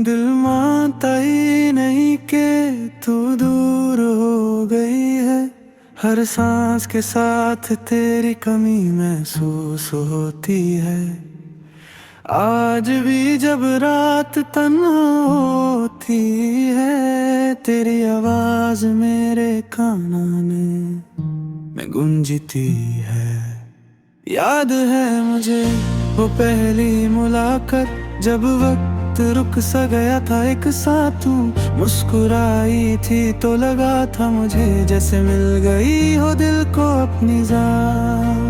दिल मानता ही नहीं कि तू दूर हो गई है। हर सांस के साथ तेरी कमी महसूस होती है। आज भी जब रात तन्हा होती है, तेरी आवाज मेरे कानों में गूंजती है। याद है मुझे वो पहली मुलाकात, जब वक्त रुक सा गया था एक साथ तू मुस्कुराई थी तो लगा था मुझे जैसे मिल गई हो दिल को अपनी जान।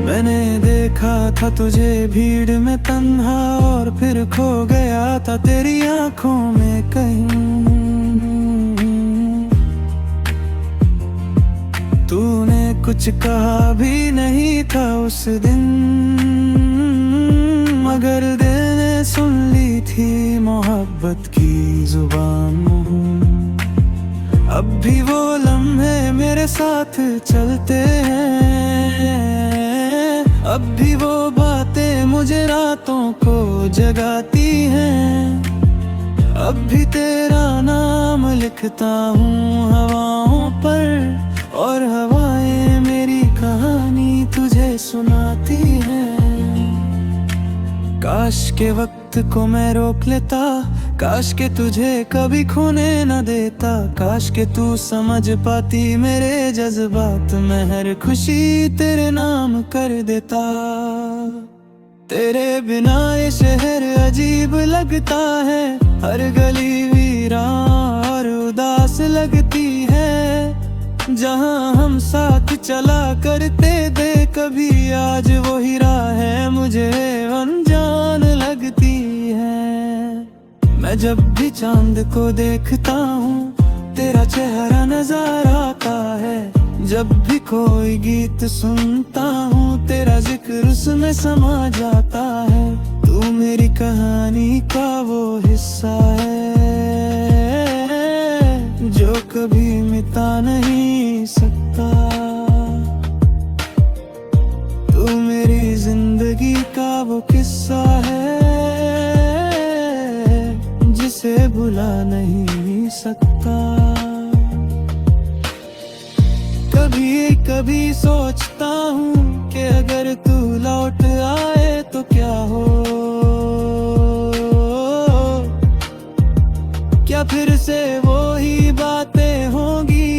मैंने देखा था तुझे भीड़ में तन्हा, और फिर खो गया था तेरी आंखों में कहीं। तूने कुछ कहा भी नहीं था उस दिन, मगर दिल ने सुन ली थी मोहब्बत की जुबान। अब भी वो लम्हे मेरे साथ चलते हैं, अब भी वो बातें मुझे रातों को जगाती हैं। अब भी तेरा नाम लिखता हूँ हवाओं पर, और हवाएं मेरी कहानी तुझे सुनाती हैं। काश के वक्त को मैं रोक लेता, काश के तुझे कभी खोने न देता, काश के तू समझ पाती मेरे जज्बात, मैं हर खुशी तेरे नाम कर देता। तेरे बिना ये शहर अजीब लगता है, हर गली वीरान और उदास लगती है। जहाँ हम साथ चला करते थे कभी, आज वो ही राह है मुझे अनजान लगती है। मैं जब भी चांद को देखता हूँ तेरा चेहरा नजर आता है, जब भी कोई गीत सुनता हूँ तेरा जिक्र उसमें समा जाता है। तू मेरी कहानी का वो हिस्सा है जो कभी मिटा नहीं सकता। तू मेरी जिंदगी का वो किस्सा है जिसे भुला नहीं सकता। कभी कभी सोचता हूँ कि अगर तू लौट आए तो क्या हो, क्या फिर से वो ही बातें होंगी,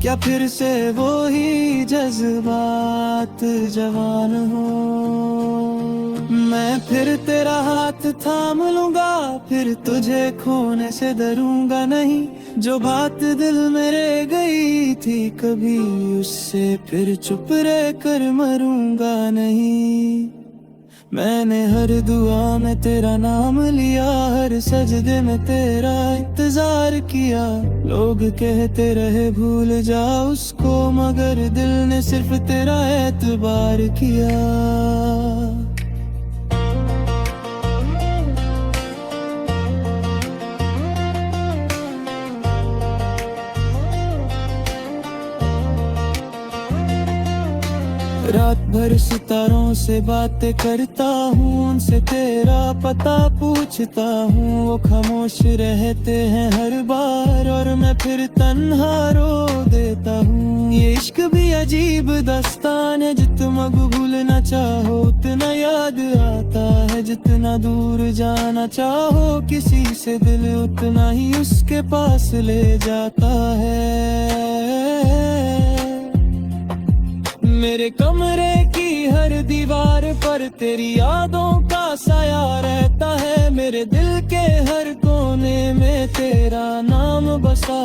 क्या फिर से वो ही जज्बात जवान हो। मैं फिर तेरा हाथ थाम लूंगा, फिर तुझे खोने से डरूंगा नहीं। जो बात दिल में रह गई थी कभी, उससे फिर चुप रह कर मरूंगा नहीं। मैंने हर दुआ में तेरा नाम लिया, हर सजदे में तेरा इंतजार किया। लोग कहते रहे भूल जा उसको, मगर दिल ने सिर्फ तेरा एतबार किया। रात भर सितारों से बातें करता हूँ, उनसे तेरा पता पूछता हूँ। वो खामोश रहते हैं हर बार, और मैं फिर तन्हा रो देता हूँ। ये इश्क भी अजीब दास्तान है, जितना भूलना चाहो उतना याद आता है। जितना दूर जाना चाहो किसी से दिल, उतना ही उसके पास ले जाता है। मेरे कमरे की हर दीवार पर तेरी यादों का साया रहता है। मेरे दिल के हर कोने में तेरा नाम बसा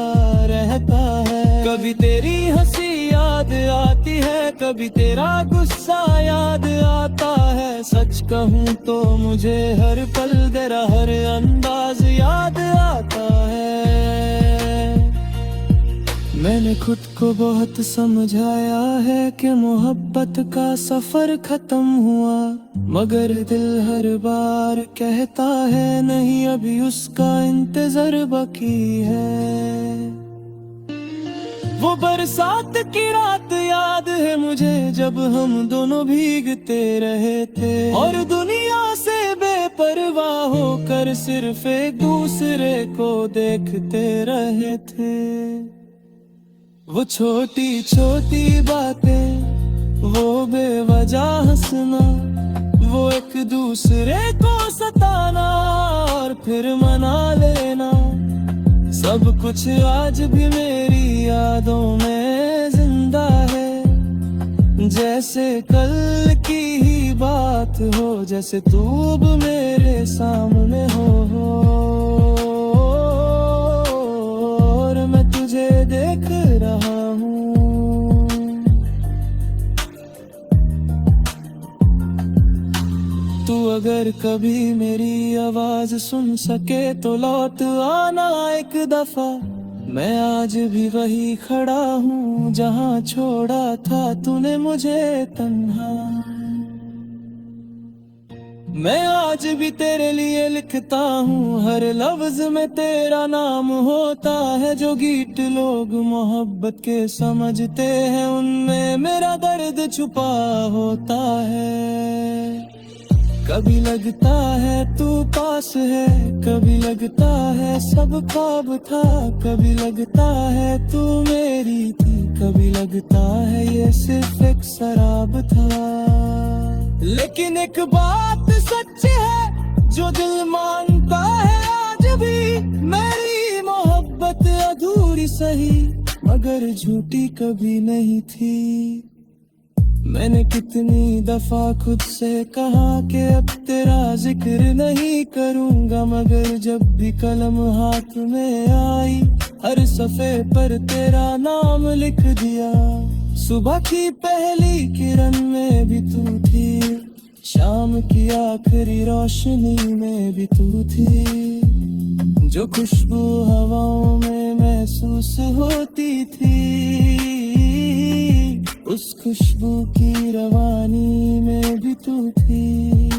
रहता है। कभी तेरी हंसी याद आती है, कभी तेरा गुस्सा याद आता है। सच कहूँ तो मुझे हर पल तेरा हर अंदाज याद आता है। मैंने खुद को बहुत समझाया है कि मोहब्बत का सफर खत्म हुआ, मगर दिल हर बार कहता है नहीं, अभी उसका इंतजार बाकी है। वो बरसात की रात याद है मुझे, जब हम दोनों भीगते रहे थे और दुनिया से बेपरवाह होकर सिर्फ एक दूसरे को देखते रहे थे। वो छोटी छोटी बातें, वो बेवजह हंसना, वो एक दूसरे को सताना और फिर मना लेना, सब कुछ आज भी मेरी यादों में जिंदा है। जैसे कल की ही बात हो, जैसे तू अब मेरे सामने हो और मैं तुझे देख रहा हूँ। तू अगर कभी मेरी आवाज सुन सके तो लौट आना एक दफा। मैं आज भी वही खड़ा हूँ जहाँ छोड़ा था तूने मुझे तन्हा। मैं आज भी तेरे लिए लिखता हूँ, हर लफ्ज में तेरा नाम होता है। जो गीत लोग मोहब्बत के समझते हैं, उनमें मेरा दर्द छुपा होता है। कभी लगता है तू पास है, कभी लगता है सब ख्वाब था, कभी लगता है तू मेरी थी, कभी लगता है ये सिर्फ एक शराब था। लेकिन एक बात सच है जो दिल मानता है आज भी, मेरी मोहब्बत अधूरी सही मगर झूठी कभी नहीं थी। मैंने कितनी दफा खुद से कहा कि अब तेरा जिक्र नहीं करूंगा, मगर जब भी कलम हाथ में आई हर सफे पर तेरा नाम लिख दिया। सुबह की पहली किरण में भी तू थी, शाम की आखिरी रोशनी में भी तू थी। जो खुशबू हवाओं में महसूस होती थी, उस खुशबू की रवानी में भी तू थी।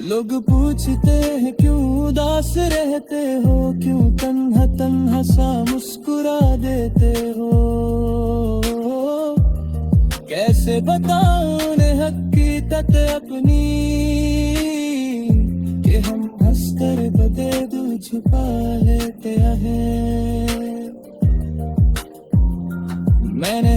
लोग पूछते हैं क्यों उदास रहते हो, क्यों तन्हा तन्हा सा मुस्कुरा देते हो। कैसे बताऊं उन्हें हकीकत अपनी कि हम हंसकर बदे दू छुपा लेते हैं। मैंने